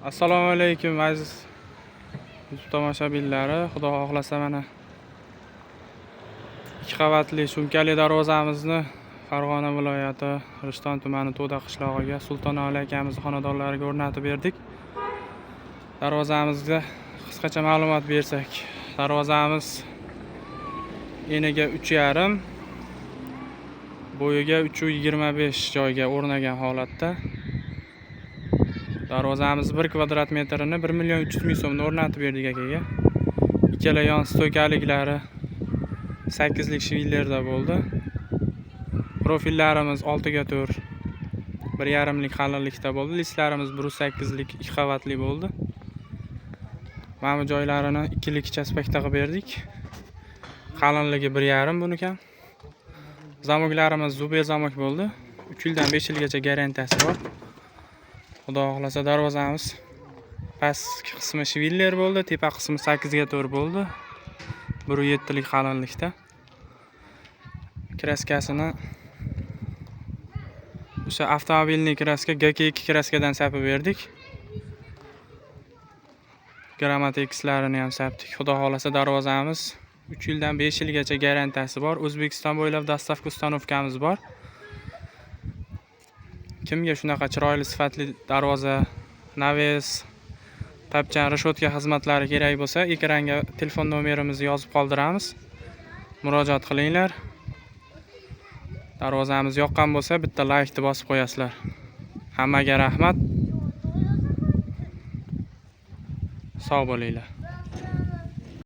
Assalomu alaykum aziz YouTube tomoshabinlari. Xudo xohlasa mana 2 qavatli shumkali darvozamizni Farg'ona viloyati Rishton tumani To'da qishlog'iga Sultonali akamiz xonadonlariga o'rnatib berdik. Darvozamizga qisqacha ma'lumot bersak, darvozamiz eniga 3,5, bo'yiga 3,25 joyga o'rnagan holatda. Darvozamiz 1 kvadrat metrini 1,3 million so'mda o'rnatib berdik akaga. Ikkala yon stoykaliklari 8 lik shvillerda bo'ldi. Profillarimiz 6x4 1,5 lik qalinlikda bo'ldi. Listlarimiz 1,8 lik 2 qavatli bo'ldi. Mana bu joylarini 2 lik chaspakda qilib berdik. Qalinligi 1,5 buniki ham. Zamoklarimiz zube zamok bo'ldi. 3 yildan 5 yilgacha garantiyasi bor. Xudo xohlasa darvozamiz pastki qismi shviller bo'ldi, tepa qismi 8x4 bo'ldi. 1,7 lik qalinlikda. Kraskasini o'sha avtomobilning kraska GK2 kraskadan sapib berdik. Grammatikslarini ham sapdik. Xudo xohlasa darvozamiz 3 yildan 5 yilgacha garantiyasi bor. O'zbekiston bo'ylab dastavka ustanovkamiz bor. Kimga shunaqa chiroyli sifatli darvoza, naves, tapchan, reshotka xizmatlari kerak bo'lsa, ekranga telefon nomerimizni yozib qoldiramiz. Murojaat qilinglar. Darvozamiz yoqqan bo'lsa, bitta like bosib qo'yasizlar. Hammaga rahmat. Sog' bo'linglar.